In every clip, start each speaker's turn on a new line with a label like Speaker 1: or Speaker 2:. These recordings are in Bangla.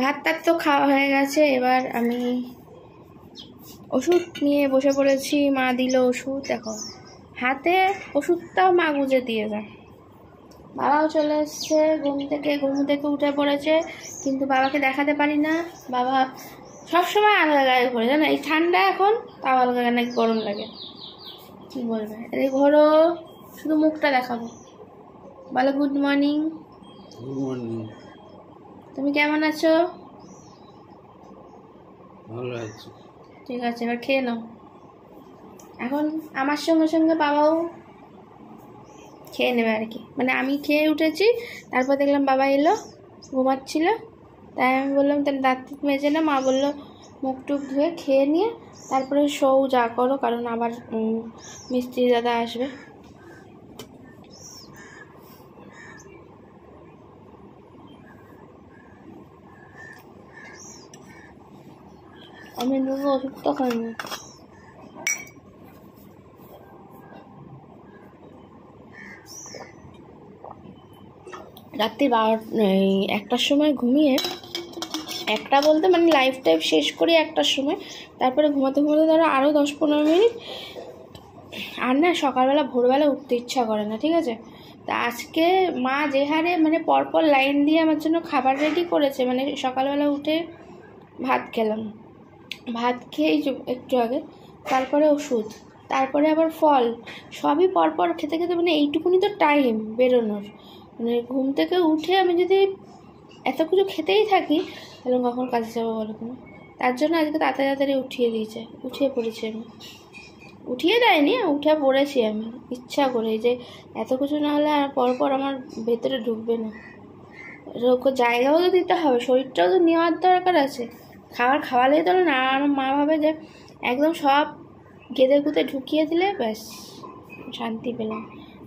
Speaker 1: ভাত টাত তো খাওয়া হয়ে গেছে, এবার আমি ওষুধ নিয়ে বসে পড়েছি। মা দিল ওষুধ, দেখো হাতে ওষুধটাও মা গুঁজে দিয়ে যায়। বাবাও চলে এসছে ঘুম থেকে উঠে পড়েছে, কিন্তু বাবাকে দেখাতে পারি না। বাবা সবসময় আলগা গায়ে ঘোরে, জানো, এই ঠান্ডা এখন তাও আলগা গায়ে নাকি গরম লাগে, কি বলবে। এই ঘোরো, শুধু মুখটা দেখাবো। বলো গুড মর্নিং।
Speaker 2: Good morning.
Speaker 1: তুমি কেমন আছো?
Speaker 2: ভালো আছি।
Speaker 1: ঠিক আছে, এবার খেয়ে নাও। এখন আমার সঙ্গে সঙ্গে বাবাও খেয়ে নেবে আর কি, মানে আমি খেয়ে উঠেছি, তারপর দেখলাম বাবা এলো, ঘুমাচ্ছিল, তাই আমি বললাম তাহলে দাঁত মেজে না। মা বললো মুখ টুক ধুয়ে খেয়ে নিয়ে তারপরে শোও, যা করো, কারণ আবার মিস্ত্রি দাদা আসবে। আমি নুন ওষুধ তো খাইনি। রাত্রি 1টার সময় ঘুমিয়ে, একটা বলতে মানে লাইফ টাইম শেষ করি 1টার সময়, তারপরে ঘুমাতে ধরো আরও 10-15 মিনিট। আর না সকালবেলা ভোরবেলা উঠতে ইচ্ছা করে না, ঠিক আছে। তা আজকে মা যে হারে মানে পরপর লাইন দিয়ে আমার জন্য খাবার রেডি করেছে, মানে সকালবেলা উঠে ভাত খেলাম, ভাত খেয়েই একটু আগে, তারপরে ওষুধ, তারপরে আবার ফল, সবই পরপর খেতে খেতে মানে এইটুকুনি তো টাইম বেরোনোর। মানে ঘুম থেকে উঠে আমি যদি এত কিছু খেতেই থাকি তাহলে কখন কাজে যাবো বলো তুমি। তার জন্য আজকে তাড়াতাড়ি উঠিয়ে পড়েছি আমি। উঠিয়ে দেয়নি, উঠে পড়েছি আমি ইচ্ছা করে, যে এত কিছু না হলে আর পরপর আমার ভেতরে ঢুকবে না। জায়গাও তো দিতে হবে, শরীরটাও তো নেওয়ার দরকার আছে। খাওয়ালেই তো না। আমার মা ভাবে যে একদম সব গেদে গুঁতে ঢুকিয়ে দিলে ব্যাস শান্তি পেলাম,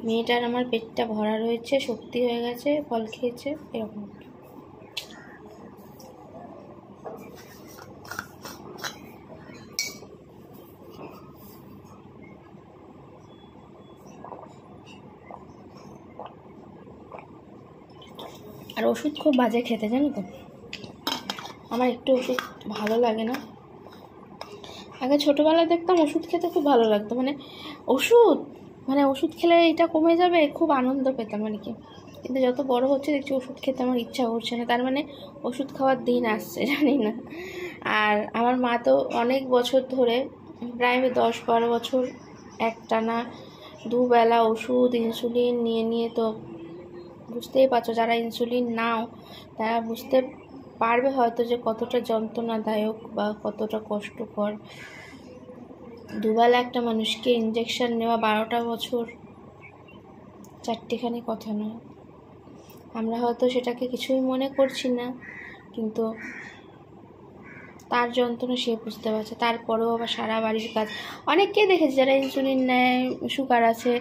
Speaker 1: মেয়েটার আমার পেটটা ভরা রয়েছে, শক্তি হয়ে গেছে, ফল খেয়েছে, এরকম। আর ওষুধ খুব বাজে খেতে, জানো তো, আমার একটু ওষুধ ভালো লাগে না। আগে ছোটোবেলায় দেখতাম ওষুধ খেতে খুব ভালো লাগতো, মানে ওষুধ খেলে এটা কমে যাবে, খুব আনন্দ পেতাম আর কি। কিন্তু যত বড় হচ্ছে দেখছি ওষুধ খেতে আমার ইচ্ছা করছে না, তার মানে ওষুধ খাওয়ার দিন আসছে, জানি না। আর আমার মা তো অনেক বছর ধরে, প্রায় 10-12 বছর একটানা দুবেলা ওষুধ ইনসুলিন নিয়ে তো বুঝতেই পারছো, যারা ইনসুলিন নাও তারা বুঝতে পারবে হয়তো যে কতটা যন্ত্রণাদায়ক বা কতটা কষ্টকর। দুবেলা একটা মানুষকে ইঞ্জেকশন নেওয়া 12টা বছর, চারটিখানি কথা নয়। আমরা হয়তো সেটাকে কিছুই মনে করছি না, কিন্তু তার যন্ত্রণা সে বুঝতে পারছে। তারপরেও আবার সারা বাড়ির কাজ, অনেককেই দেখেছি যারা ইনসুলিন নেয়, সুগার আছে,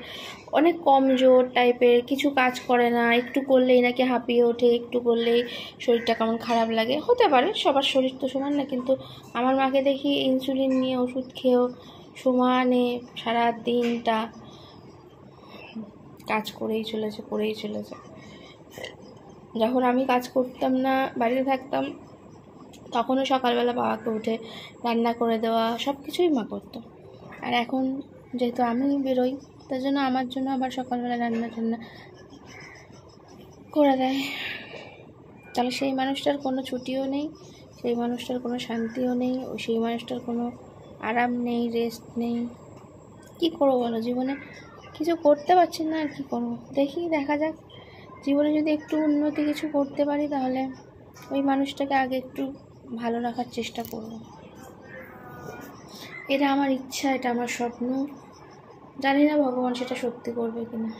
Speaker 1: অনেক কমজোর টাইপের, কিছু কাজ করে না, একটু করলেই নাকি হাঁপিয়ে ওঠে, একটু করলেই শরীরটা কেমন খারাপ লাগে। হতে পারে, সবার শরীর তো সমান না, কিন্তু আমার মাকে দেখি ইনসুলিন নিয়ে ওষুধ খেয়েও সমানে সারা দিনটা কাজ করেই চলেছে। যখন আমি কাজ করতাম না, বাড়িতে থাকতাম, তখনও সকালবেলা বাবাকে উঠে রান্না করে দেওয়া সব কিছুই মা করতো। আর এখন যেহেতু আমি বেরোই, তার জন্য আমার জন্য আবার সকালবেলা রান্না করে দেয়। তাহলে সেই মানুষটার কোনো ছুটিও নেই, সেই মানুষটার কোনো শান্তিও নেই, সেই মানুষটার কোনো আরাম নেই, রেস্ট নেই। কি করবো বলো, জীবনে কিছু করতে পারছি না, আর কি করবো। দেখা যাক, জীবনে যদি একটু উন্নতি কিছু করতে পারি তাহলে ওই মানুষটাকে আগে একটু ভালো রাখার চেষ্টা করব। এটা আমার ইচ্ছা, এটা আমার স্বপ্ন, জানি না ভগবান সেটা সত্যি করবে কিনা।